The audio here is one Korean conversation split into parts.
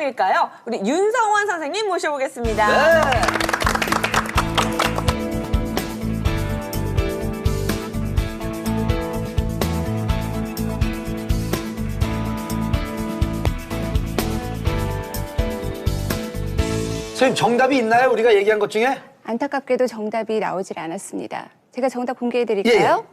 일까요? 우리 윤성원 선생님 모셔보겠습니다. 네. 선생님 정답이 있나요? 우리가 얘기한 것 중에? 안타깝게도 정답이 나오질 않았습니다. 제가 정답 공개해드릴까요?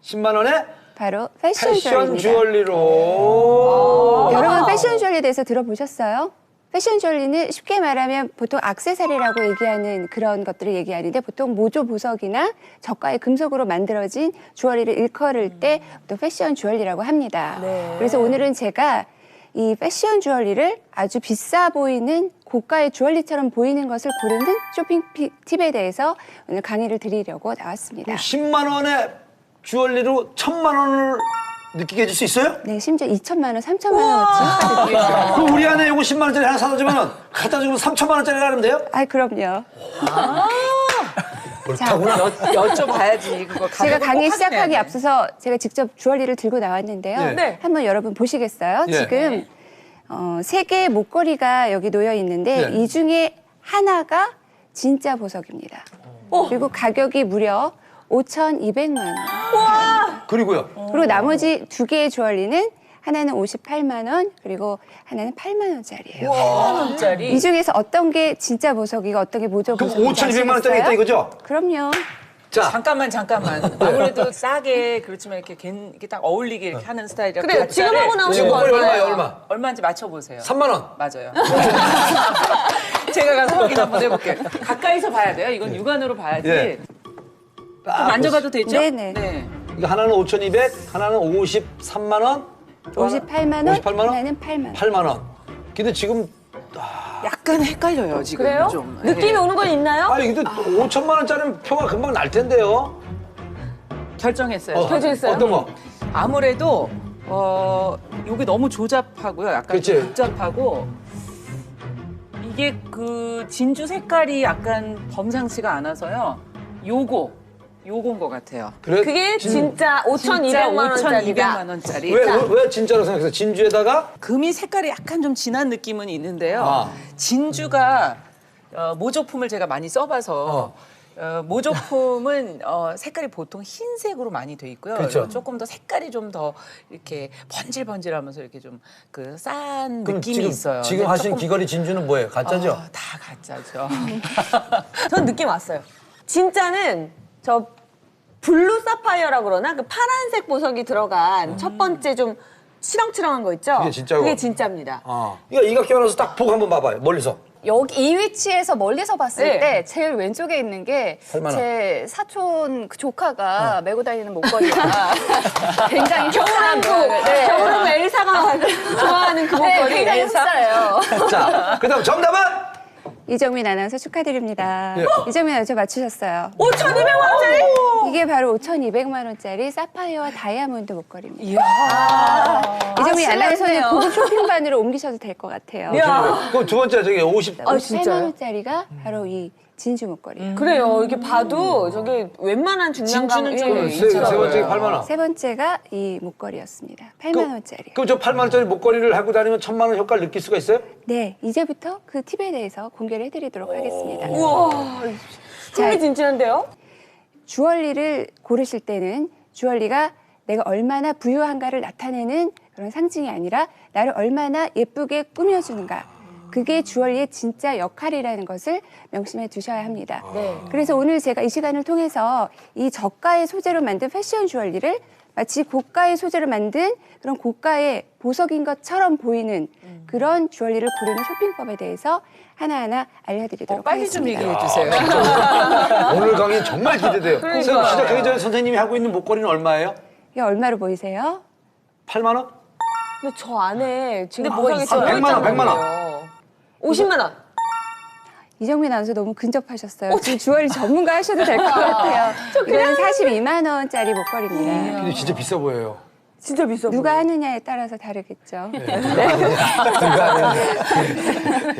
10만 원에 바로 패션 패션 주얼리입니다. 주얼리로. 여러분 패션 주얼리에 대해서 들어보셨어요? 패션 주얼리는 쉽게 말하면 보통 액세서리라고 얘기하는 그런 것들을 얘기하는데 보통 모조 보석이나 저가의 금속으로 만들어진 주얼리를 일컬을 때 또 패션 주얼리라고 합니다. 그래서 오늘은 제가 이 패션 주얼리를 아주 비싸 보이는 고가의 주얼리처럼 보이는 것을 고르는 쇼핑 팁에 대해서 오늘 강의를 드리려고 나왔습니다. 10만 원의 주얼리로 1000만 원을 느끼게 해줄 수 있어요? 네, 심지어 2천만 원, 3천만 원어치 느낄 수 있어요. 그럼 우리 안에 이거 10만 원짜리 하나 사다 주면 갖다 주면 3천만 원짜리가 하면 돼요? 아, 그럼요. 옳다구나. 여쭤봐야지 그거. 제가 강의 꼭 시작하기 확인해야 돼. 앞서서 제가 직접 주얼리를 들고 나왔는데요. 네. 네. 한번 여러분 보시겠어요? 네. 지금 세 개의 목걸이가 여기 놓여 있는데 네. 이 중에 하나가 진짜 보석입니다. 그리고 가격이 무려 5,200만 원. 그리고요. 그리고 나머지 두 개의 주얼리는 하나는 58만 원, 그리고 하나는 8만 원짜리예요. 8만 원짜리. 이 중에서 어떤 게 진짜 보석이고 어떤 게 모조 그럼 보석인지 5,200만 원짜리 있다 이거죠? 그럼요. 자, 잠깐만. 아무래도 싸게 그렇지만 이렇게 딱 어울리게 이렇게 하는 스타일이라. 그래요. 지금 하고 나오신 네. 거 얼마예요? 얼마예요? 얼마? 얼마인지 맞춰보세요. 3만 원. 맞아요. 제가 가서 확인 한번 해볼게요. 가까이서 봐야 돼요. 이건 육안으로 봐야지. 예. 좀 만져봐도 되죠? 네네. 네. 이거 하나는 5,200, 하나는 53만 원, 58만 원, 58만 원, 하나는 8만 원. 8만 원. 근데 지금 약간 헷갈려요 지금. 그래요? 좀. 느낌이 네. 오는 건 있나요? 아니 근데 5천만 원짜리는 표가 금방 날 텐데요. 결정했어요. 결정했어요? 어떤 거? 아무래도 요게 너무 조잡하고요. 약간 좀 그치. 복잡하고 이게 그 진주 색깔이 약간 범상치가 않아서요. 요건 것 같아요. 그래? 그게 진짜 5,200만 원짜리다. 5,200만 원짜리. 왜 진짜로 생각해서 진주에다가 금이 색깔이 약간 좀 진한 느낌은 있는데요. 아. 진주가 모조품을 제가 많이 써봐서 모조품은 색깔이 보통 흰색으로 많이 돼 있고요. 그렇죠. 조금 더 색깔이 좀 더 이렇게 번질번질하면서 이렇게 좀 그 싼 그럼 느낌이 지금, 있어요. 지금 근데 하신 조금- 귀걸이 진주는 뭐예요? 가짜죠? 다 가짜죠. 전 느낌 왔어요. 진짜는 저 블루 사파이어라고 그러나 그 파란색 보석이 들어간 첫 번째 좀 치렁치렁한 거 있죠? 그게 진짜고? 그게 진짜입니다. 이거 이각형 아나운서 딱 보고 한번 봐봐요. 멀리서. 여기 이 위치에서 멀리서 봤을 네. 때 제일 왼쪽에 있는 게 8만 원. 제 사촌 그 조카가 메고 다니는 목걸이가 굉장히 흡사한 네. 겨울은 엘사가 좋아하는 그 네, 목걸이. 굉장히 흡사해요. 자, 그다음 정답은 이정민 아나운서 축하드립니다. 예. 이정민 아나운서 맞추셨어요. 5,200만 원짜리? 이게 바로 5,200만 원짜리 사파이어와 다이아몬드 목걸이입니다. 이정민 실례네요. 아나운서는 고급 쇼핑반으로 옮기셔도 될 것 같아요. 그럼 두 번째 저기 50. 58만 원짜리가 바로 이 진주 목걸이에요. 그래요. 이렇게 봐도 저게 웬만한 중량감. 진주는 좀 예. 세 번째 8만 원. 세 번째가 이 목걸이였습니다. 8만 원짜리. 그럼 저 8만 원짜리 목걸이를 하고 다니면 1,000만 원 효과를 느낄 수가 있어요? 네, 이제부터 그 팁에 대해서 공개를 해드리도록 하겠습니다. 우와. 흥미진진한데요? 주얼리를 고르실 때는 주얼리가 내가 얼마나 부유한가를 나타내는 그런 상징이 아니라 나를 얼마나 예쁘게 꾸며주는가. 그게 주얼리의 진짜 역할이라는 것을 명심해 두셔야 합니다. 그래서 오늘 제가 이 시간을 통해서 이 저가의 소재로 만든 패션 주얼리를 마치 고가의 소재로 만든 그런 고가의 보석인 것처럼 보이는 그런 주얼리를 고르는 쇼핑법에 대해서 하나하나 알려드리도록 빨리 좀 하겠습니다. 얘기해 주세요. 오늘 강의 정말 기대돼요. 선생님 시작하기 전에 선생님이 하고 있는 목걸이는 얼마예요? 이게 얼마로 보이세요? 8만 원? 근데 저 안에 지금 근데 뭐가 보석이 있어요? 들어있다는 100만 원, 100만 원. 거예요. 50만 원. 이정민 아나운서 너무 근접하셨어요. 지금 주얼리 전문가 하셔도 될 것 같아요. 이건 42만 원짜리 목걸이입니다. 근데 진짜 비싸 보여요. 진짜 비싸. 누가 하느냐에 따라서 다르겠죠.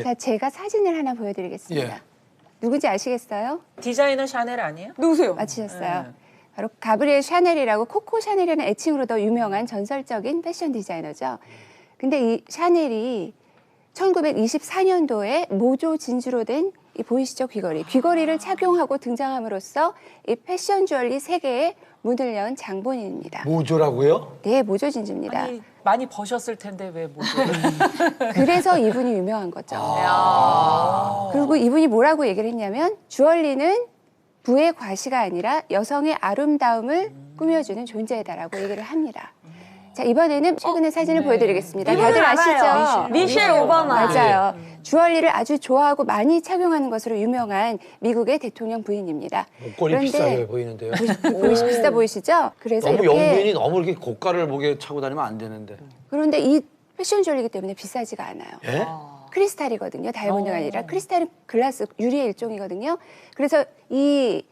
자, 제가 사진을 하나 보여드리겠습니다. 예. 누군지 아시겠어요? 디자이너 샤넬 아니에요? 누구세요? 맞히셨어요. 바로 가브리엘 샤넬이라고 코코 샤넬이라는 애칭으로 더 유명한 전설적인 패션 디자이너죠. 근데 이 샤넬이 1924년도에 모조 진주로 된 이 보이시죠? 귀걸이. 귀걸이를 착용하고 등장함으로써 이 패션 주얼리 세계에 문을 연 장본인입니다. 모조라고요? 네, 모조 진주입니다. 아니, 많이 버셨을 텐데 왜 모조? 그래서 이분이 유명한 거죠. 그리고 이분이 뭐라고 얘기를 했냐면 주얼리는 부의 과시가 아니라 여성의 아름다움을 꾸며주는 존재다라고 얘기를 합니다. 자, 이번에는 최근의 사진을 보여드리겠습니다. 다들 아시죠? 미셸 오바마. 맞아요. 주얼리를 아주 좋아하고 많이 착용하는 것으로 유명한 미국의 대통령 부인입니다. 목걸이 비싸게 보이는데요. 비싸 보이시죠? 그래서 너무 이렇게 영부인이 너무 이렇게 고가를 목에 차고 다니면 안 되는데. 그런데 이 패션 주얼리이기 때문에 비싸지가 않아요. 예? 크리스탈이거든요. 다이아몬드가 아니라 크리스탈은 글라스 유리의 일종이거든요. 그래서 이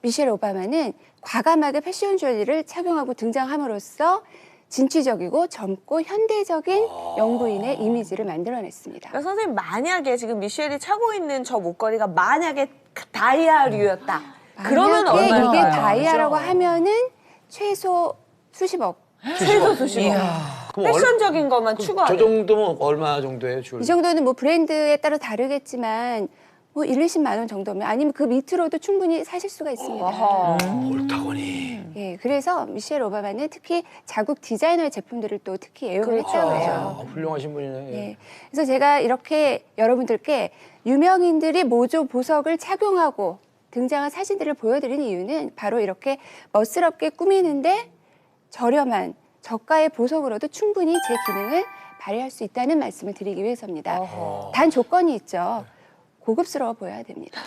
미셸 오바마는 과감하게 패션 주얼리를 착용하고 등장함으로써 진취적이고 젊고 현대적인 영부인의 이미지를 만들어냈습니다. 그러니까 선생님 만약에 지금 미셸이 차고 있는 저 목걸이가 만약에 다이아류였다. 그러면 만약에 이게 얼마일까요? 다이아라고 하면은 최소 수십억. 최소 수십억. 그럼 패션적인 것만 저 추구하는. 정도면 얼마 정도예요, 주얼리? 이 정도는 뭐 브랜드에 따라 다르겠지만 뭐 1, 20만 원 정도면 아니면 그 밑으로도 충분히 사실 수가 있습니다. 옳다거니. 예, 그래서 미셸 오바마는 특히 자국 디자이너의 제품들을 또 특히 애용을 했다고 해요. 훌륭하신 분이네. 예. 예. 그래서 제가 이렇게 여러분들께 유명인들이 모조 보석을 착용하고 등장한 사진들을 보여드린 이유는 바로 이렇게 멋스럽게 꾸미는데 저렴한 저가의 보석으로도 충분히 제 기능을 발휘할 수 있다는 말씀을 드리기 위해서입니다. 단 조건이 있죠. 고급스러워 보여야 됩니다.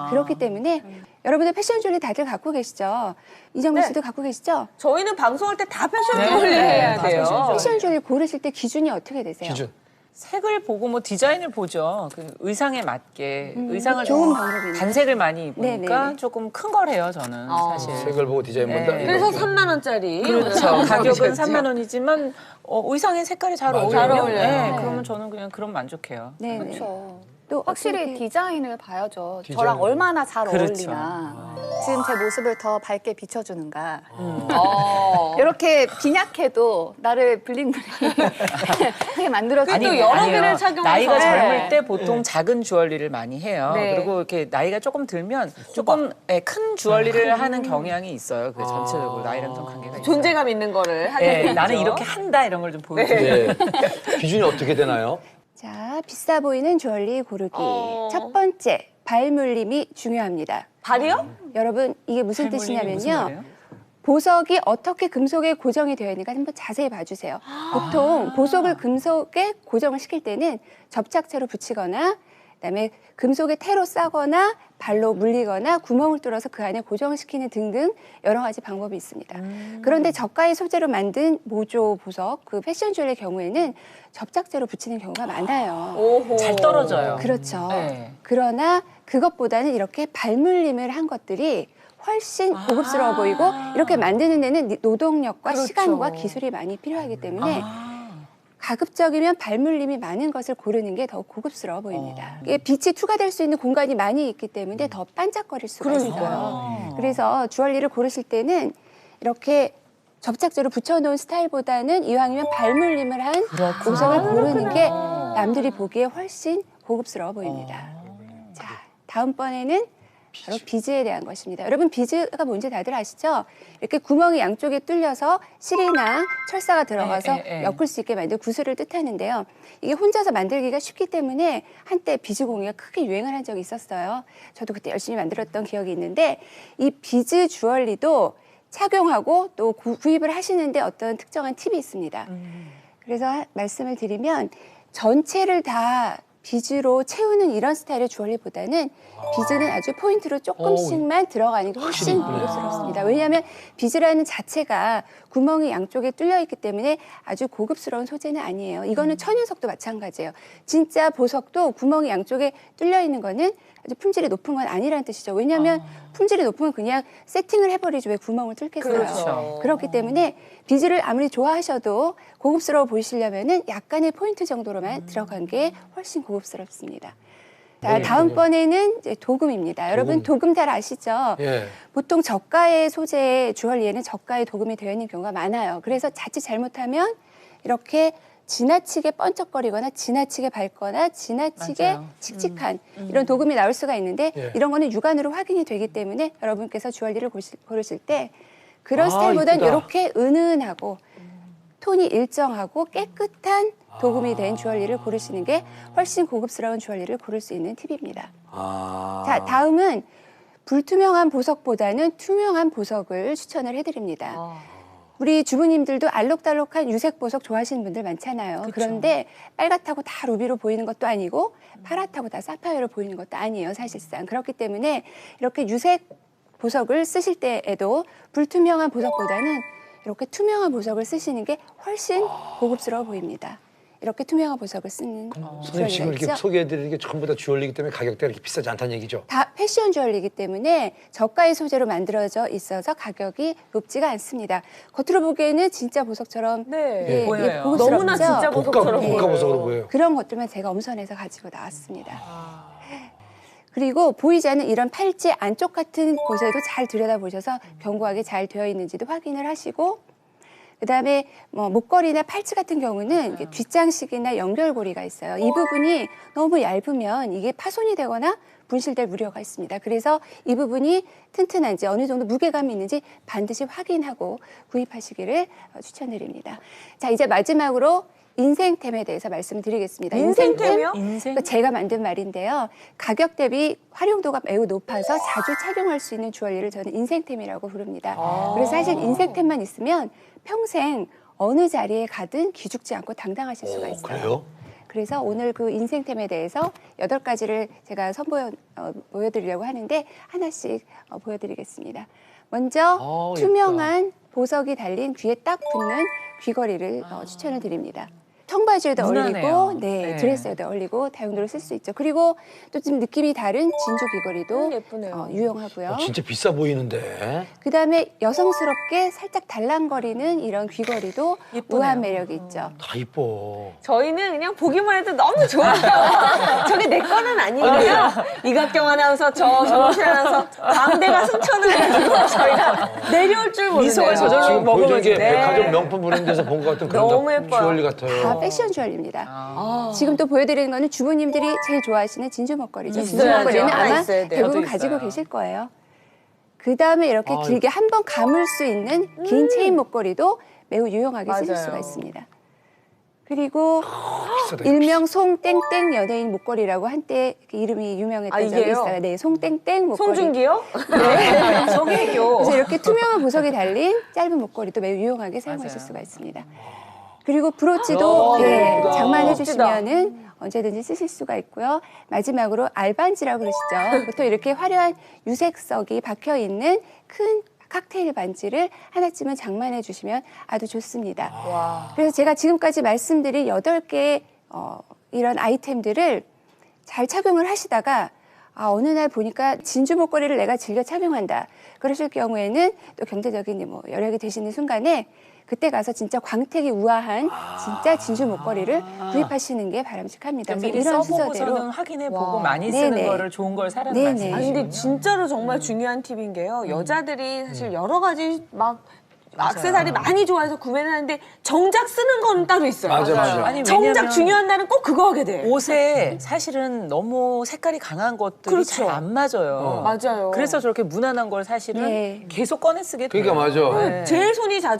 그렇기 때문에 여러분들 패션 주얼리 다들 갖고 계시죠? 이정민 네. 씨도 갖고 계시죠? 저희는 방송할 때 다 패션 네. 주얼리 해야 다 돼요. 패션 주얼리. 패션 주얼리 고르실 때 기준이 어떻게 되세요? 기준. 색을 보고 뭐 디자인을 보죠. 그 의상에 맞게 의상을 좋은 좀 방법이네요. 단색을 많이 입으니까 네네네. 조금 큰 걸 해요, 저는 사실. 색을 보고 디자인 네. 본다. 그래서 이렇게. 3만 원짜리. 그렇죠. 가격은 3만 원이지만 의상의 색깔이 잘 맞아요. 어울리면 잘 어울려요. 네, 네. 그러면 저는 그냥 그럼 만족해요. 네, 그렇죠. 또 확실히 어떻게- 디자인을 봐야죠. 디자인. 저랑 얼마나 잘 그렇죠. 어울리나. 지금 제 모습을 더 밝게 비춰주는가. 어. 이렇게 빈약해도 나를 블링블링하게 만들어주는 아니, 또 여러 아니에요. 개를 착용해서. 나이가 네. 젊을 때 보통 작은 주얼리를 많이 해요. 네. 그리고 이렇게 나이가 조금 들면 조금 큰 주얼리를 하는 경향이 있어요. 그 전체적으로 나이랑 좀 관계가 있어요. 존재감 있는 거를 하게 네, 되죠. 나는 이렇게 한다 이런 걸 좀 보여줘요. 예. 기준이 어떻게 되나요? 자, 비싸 보이는 주얼리 고르기. 어. 첫 번째, 발물림이 중요합니다. 발이요? 여러분, 이게 무슨 무슨 뜻이냐면요. 말이에요? 보석이 어떻게 금속에 고정이 되어 있는가 한번 자세히 봐주세요. 보통 보석을 금속에 고정을 시킬 때는 접착제로 붙이거나 그다음에 금속에 테로 싸거나 발로 물리거나 구멍을 뚫어서 그 안에 고정을 시키는 등등 여러 가지 방법이 있습니다. 그런데 저가의 소재로 만든 모조 보석, 그 패션 주얼리의 경우에는 접착제로 붙이는 경우가 많아요. 오호. 잘 떨어져요. 그렇죠. 네. 그러나 그것보다는 이렇게 발물림을 한 것들이 훨씬 고급스러워 보이고 이렇게 만드는 데는 노동력과 그렇죠. 시간과 기술이 많이 필요하기 때문에 가급적이면 발물림이 많은 것을 고르는 게 더 고급스러워 보입니다. 이게 빛이 투과될 수 있는 공간이 많이 있기 때문에 더 반짝거릴 수가 있어요. 그래서 주얼리를 고르실 때는 이렇게 접착제로 붙여놓은 스타일보다는 이왕이면 발물림을 한 보석을 고르는 게 남들이 보기에 훨씬 고급스러워 보입니다. 자, 다음번에는 바로 비즈에 대한 것입니다. 여러분 비즈가 뭔지 다들 아시죠? 이렇게 구멍이 양쪽에 뚫려서 실이나 철사가 들어가서 엮을 수 있게 만든 구슬을 뜻하는데요. 이게 혼자서 만들기가 쉽기 때문에 한때 비즈 공예가 크게 유행을 한 적이 있었어요. 저도 그때 열심히 만들었던 기억이 있는데 이 비즈 주얼리도 착용하고 또 구입을 하시는데 어떤 특정한 팁이 있습니다. 그래서 말씀을 드리면 전체를 다 비즈로 채우는 이런 스타일의 주얼리보다는 비즈는 아주 포인트로 조금씩만 들어가는 게 훨씬 고급스럽습니다. 왜냐하면 비즈라는 자체가 구멍이 양쪽에 뚫려 있기 때문에 아주 고급스러운 소재는 아니에요. 이거는 천연석도 마찬가지예요. 진짜 보석도 구멍이 양쪽에 뚫려 있는 거는 아주 품질이 높은 건 아니라는 뜻이죠. 왜냐하면 품질이 높으면 그냥 세팅을 해버리죠. 왜 구멍을 뚫겠어요. 그렇죠. 그렇기 때문에 비즈를 아무리 좋아하셔도 고급스러워 보이시려면은 약간의 포인트 정도로만 들어간 게 훨씬 고급스럽습니다. 자, 다음번에는 이제 도금입니다. 여러분 도금 잘 아시죠? 예. 보통 저가의 소재의 주얼리에는 저가의 도금이 되어 있는 경우가 많아요. 그래서 자칫 잘못하면 이렇게 지나치게 번쩍거리거나 지나치게 밝거나 지나치게 맞아요. 칙칙한 이런 도금이 나올 수가 있는데 예. 이런 거는 육안으로 확인이 되기 때문에 여러분께서 주얼리를 고르실 때 그런 아, 스타일보다는 이쁘다. 이렇게 은은하고 톤이 일정하고 깨끗한 도금이 된 주얼리를 고르시는 게 훨씬 고급스러운 주얼리를 고를 수 있는 팁입니다. 아. 자, 다음은 불투명한 보석보다는 투명한 보석을 추천을 해드립니다. 우리 주부님들도 알록달록한 유색 보석 좋아하시는 분들 많잖아요. 그런데 빨갛다고 다 루비로 보이는 것도 아니고 파랗다고 다 사파이어로 보이는 것도 아니에요, 사실상. 그렇기 때문에 이렇게 유색 보석을 쓰실 때에도 불투명한 보석보다는 이렇게 투명한 보석을 쓰시는 게 훨씬 고급스러워 보입니다. 이렇게 투명한 보석을 쓰는 선생님 주얼리가 지금 이렇게 있죠. 소개해드리는 게 전부 다 주얼리이기 때문에 가격대가 이렇게 비싸지 않다는 얘기죠? 다 패션 주얼리이기 때문에 저가의 소재로 만들어져 있어서 가격이 높지가 않습니다. 겉으로 보기에는 진짜 보석처럼 네. 보여요. 고급스럽죠? 너무나 진짜 보석처럼 고가 보여요. 보석으로 보여요. 그런 것들만 제가 엄선해서 가지고 나왔습니다. 그리고 보이지 않는 이런 팔찌 안쪽 같은 곳에도 잘 들여다보셔서 견고하게 잘 되어 있는지도 확인을 하시고 그다음에 뭐 목걸이나 팔찌 같은 경우는 이게 뒷장식이나 연결고리가 있어요. 이 부분이 너무 얇으면 이게 파손이 되거나 분실될 우려가 있습니다. 그래서 이 부분이 튼튼한지 어느 정도 무게감이 있는지 반드시 확인하고 구입하시기를 추천드립니다. 자, 이제 마지막으로 인생템에 대해서 말씀드리겠습니다. 인생템이요? 인생? 그러니까 제가 만든 말인데요. 가격 대비 활용도가 매우 높아서 자주 착용할 수 있는 주얼리를 저는 인생템이라고 부릅니다. 그래서 사실 인생템만 있으면 평생 어느 자리에 가든 기죽지 않고 당당하실 수가 있어요. 그래요? 그래서 오늘 그 인생템에 대해서 8가지를 제가 보여드리려고 하는데 하나씩 보여드리겠습니다. 먼저 투명한 보석이 달린 귀에 딱 붙는 귀걸이를 추천을 드립니다. 청바지에도 무난해요. 어울리고 네. 드레스에도 어울리고 다용도로 쓸 수 있죠. 그리고 또 좀 느낌이 다른 진주 귀걸이도 예쁘네요. 유용하고요. 진짜 비싸 보이는데. 그다음에 여성스럽게 살짝 달랑거리는 이런 귀걸이도 예쁘네요. 우아한 매력이 있죠. 다 이뻐. 저희는 그냥 보기만 해도 너무 좋아요. 저게 내 거는 아니에요. 이각경 아나운서, 정신 아나운서, 광대가 승천을 해가지고 저희가 내려올 줄 모르네요. 미소가 저절로 지금 먹으면 보여준 게 네. 백화점 명품 브랜드에서 본 것 같은 그런 너무 예뻐요. 주얼리 같아요. 다 패션 주얼리입니다. 아. 지금 또 보여드리는 거는 주부님들이 제일 좋아하시는 진주 목걸이죠. 진주 있어야죠. 목걸이는 하나 아마 있어야 돼요. 대부분 저도 가지고 있어요. 계실 거예요. 그 다음에 이렇게 아, 길게 한 번 감을 수 있는 긴 체인 목걸이도 매우 유용하게 쓰실 맞아요. 수가 있습니다. 그리고 비싸다. 일명 송땡땡 연예인 목걸이라고 한때 이름이 유명했던 아, 적이 이게요? 있어요. 네, 송땡땡 목걸이. 송중기요? 송혜교. 그래서 이렇게 투명한 보석이 달린 짧은 목걸이도 매우 유용하게 사용하실 맞아요. 수가 있습니다. 그리고 브로치도 예, 예쁘다. 장만해 멋지다. 주시면은 언제든지 쓰실 수가 있고요. 마지막으로 알반지라고 그러시죠. 보통 이렇게 화려한 유색석이 박혀 있는 큰 칵테일 반지를 하나쯤은 장만해 주시면 아주 좋습니다. 와. 그래서 제가 지금까지 말씀드린 8개의 이런 아이템들을 잘 착용을 하시다가 어느 날 보니까 진주 목걸이를 내가 즐겨 착용한다. 그러실 경우에는 또 경제적인 뭐 여력이 되시는 순간에 그때 가서 진짜 광택이 우아한 진짜 진주 목걸이를 구입하시는 게 바람직합니다. 그래서 미리 이런 써보고서는 순서대로 확인해보고 와. 많이 쓰는 네네. 거를 좋은 걸 사라는 네네. 말씀이시죠. 아니 근데 진짜로 정말 중요한 팁인 게요. 여자들이 사실 여러 가지 막 액세서리 많이 좋아해서 구매를 하는데 정작 쓰는 거는 따로 있어요. 맞아. 아니, 정작 왜냐면 중요한 날은 꼭 그거 하게 돼. 옷에 사실은 너무 색깔이 강한 것들이 그렇죠. 잘 안 맞아요. 맞아요. 그래서 저렇게 무난한 걸 사실은 네. 계속 꺼내 쓰게 돼요. 그러니까 맞아. 네. 제일 손이 자주